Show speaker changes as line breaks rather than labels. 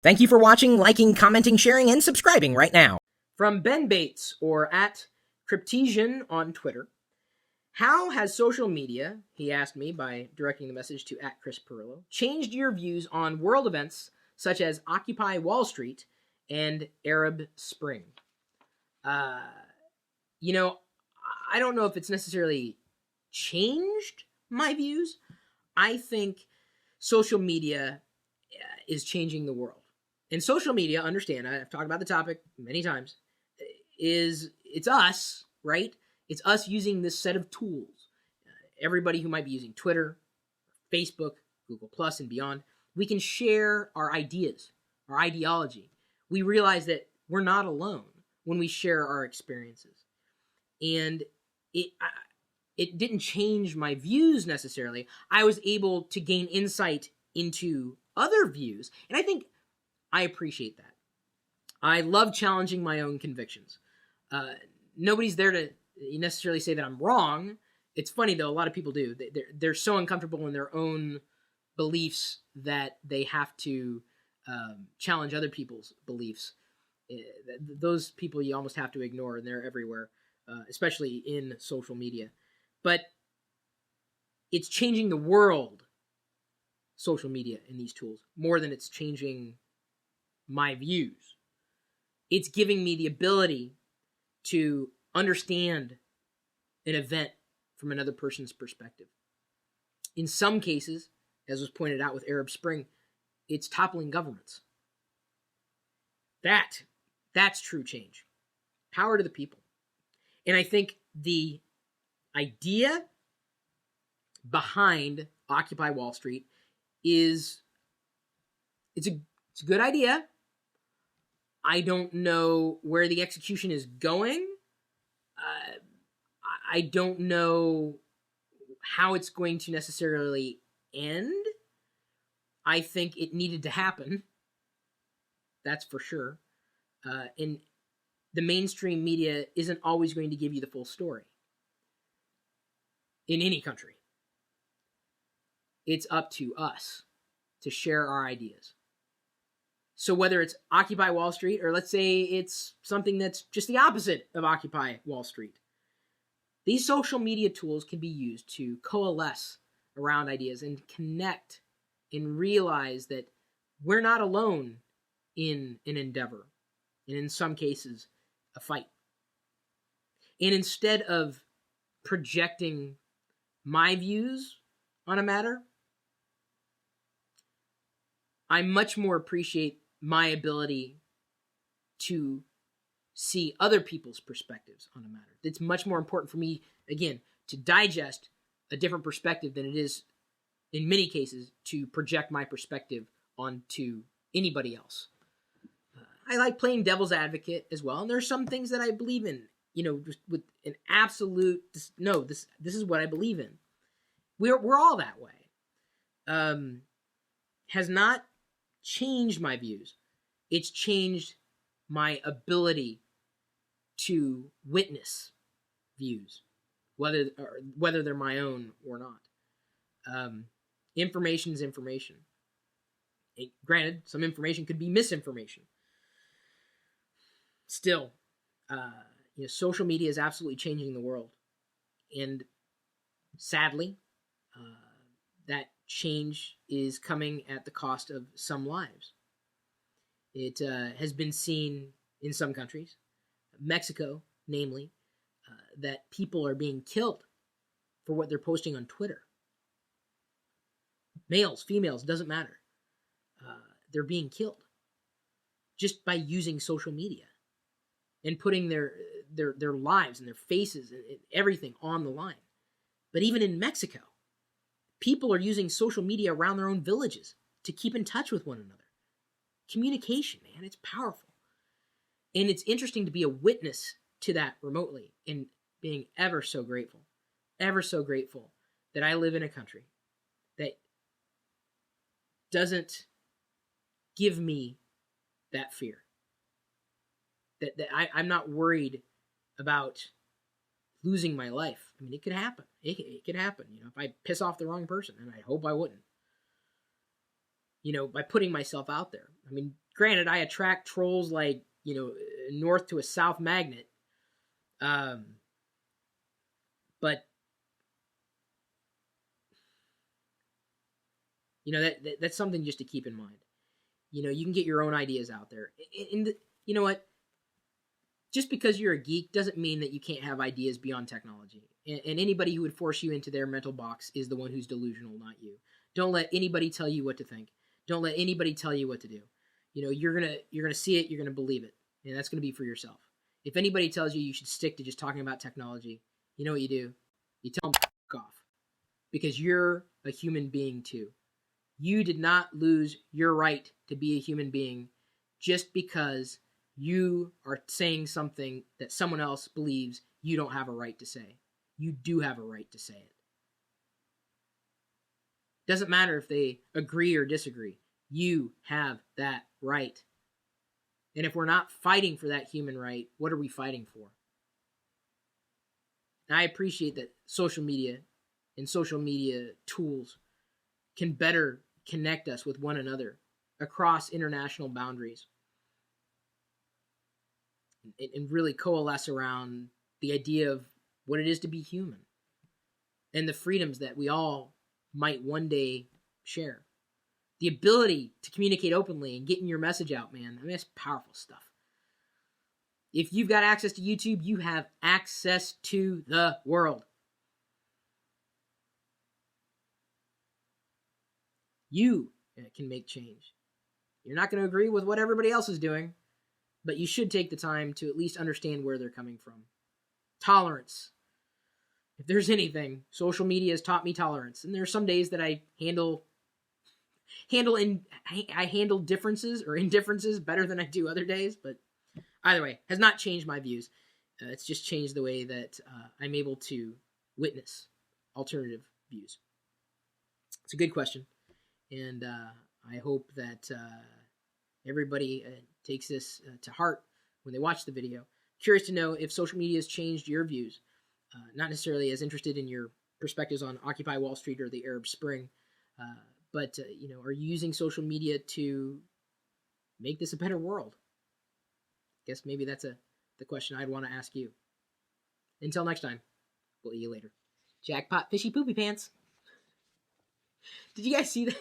Thank you for watching, liking, commenting, sharing, and subscribing right now.
From Ben Bates, or at Cryptesian on Twitter. How has social media, he asked me by directing the message to at Chris Perillo, changed your views on world events such as Occupy Wall Street and Arab Spring? You know, I don't know if it's necessarily changed my views. I think social media is changing the world. And social media, understand, I've talked about the topic many times, it's us, right? It's us using this set of tools. Everybody who might be using Twitter, Facebook, Google Plus, and beyond, we can share our ideas, our ideology. We realize that we're not alone when we share our experiences. And it didn't change my views necessarily. I was able to gain insight into other views, and I think I appreciate that. I love challenging my own convictions. Nobody's there to necessarily say that I'm wrong. It's funny, though, a lot of people do. They're so uncomfortable in their own beliefs that they have to challenge other people's beliefs. Those people you almost have to ignore, and they're everywhere, especially in social media. But it's changing the world, social media and these tools, more than it's changing my views. It's giving me the ability to understand an event from another person's perspective. In some cases, as was pointed out with Arab Spring, it's toppling governments. That's true change. Power to the people. And I think the idea behind Occupy Wall Street is it's a good idea. I don't know where the execution is going. I don't know how it's going to necessarily end. I think it needed to happen. That's for sure. And the mainstream media isn't always going to give you the full story. In any country. It's up to us to share our ideas. So whether it's Occupy Wall Street, or let's say it's something that's just the opposite of Occupy Wall Street, these social media tools can be used to coalesce around ideas and connect and realize that we're not alone in an endeavor, and in some cases, a fight. And instead of projecting my views on a matter, I much more appreciate my ability to see other people's perspectives on a matter. It's much more important for me, again, to digest a different perspective than it is, in many cases, to project my perspective onto anybody else. I like playing devil's advocate as well, and there are some things that I believe in, just with an absolute, no, this is what I believe in. We're all that way. Has not changed my views. It's changed my ability to witness views, whether they're my own or not. Information is information. Granted, some information could be misinformation. Still, social media is absolutely changing the world, and sadly, that change is coming at the cost of some lives. It has been seen in some countries, Mexico, namely, that people are being killed for what they're posting on Twitter. Males, females, doesn't matter. They're being killed just by using social media and putting their lives and their faces and everything on the line. But even in Mexico, people are using social media around their own villages to keep in touch with one another. Communication, man, it's powerful. And it's interesting to be a witness to that remotely, and being ever so grateful that I live in a country that doesn't give me that fear. That I'm not worried about losing my life. I mean, it could happen. It could happen. If I piss off the wrong person, and I hope I wouldn't. By putting myself out there. I mean, Granted, I attract trolls like, north to a south magnet. But that's something just to keep in mind. You can get your own ideas out there. You know what? Just because you're a geek doesn't mean that you can't have ideas beyond technology. And anybody who would force you into their mental box is the one who's delusional, not you. Don't let anybody tell you what to think. Don't let anybody tell you what to do. You're gonna see it, you're gonna believe it, and that's gonna be for yourself. If anybody tells you should stick to just talking about technology, you know what you do? You tell them fuck off, because you're a human being too. You did not lose your right to be a human being just because you are saying something that someone else believes you don't have a right to say. You do have a right to say it. Doesn't matter if they agree or disagree. You have that right. And if we're not fighting for that human right, what are we fighting for? And I appreciate that social media and social media tools can better connect us with one another across international boundaries and really coalesce around the idea of what it is to be human and the freedoms that we all might one day share. The ability to communicate openly and getting your message out, man. I mean, that's powerful stuff. If you've got access to YouTube, you have access to the world. You can make change. You're not going to agree with what everybody else is doing, but you should take the time to at least understand where they're coming from. Tolerance. If there's anything, social media has taught me tolerance. And there are some days that I handle differences or indifferences better than I do other days, but either way, has not changed my views. It's just changed the way that I'm able to witness alternative views. It's a good question, and I hope that everybody takes this to heart when they watch the video. Curious to know if social media has changed your views. Not necessarily as interested in your perspectives on Occupy Wall Street or the Arab Spring, but are you using social media to make this a better world? I guess maybe that's the question I'd want to ask you. Until next time, we'll see you later. Jackpot fishy poopy pants. Did you guys see that?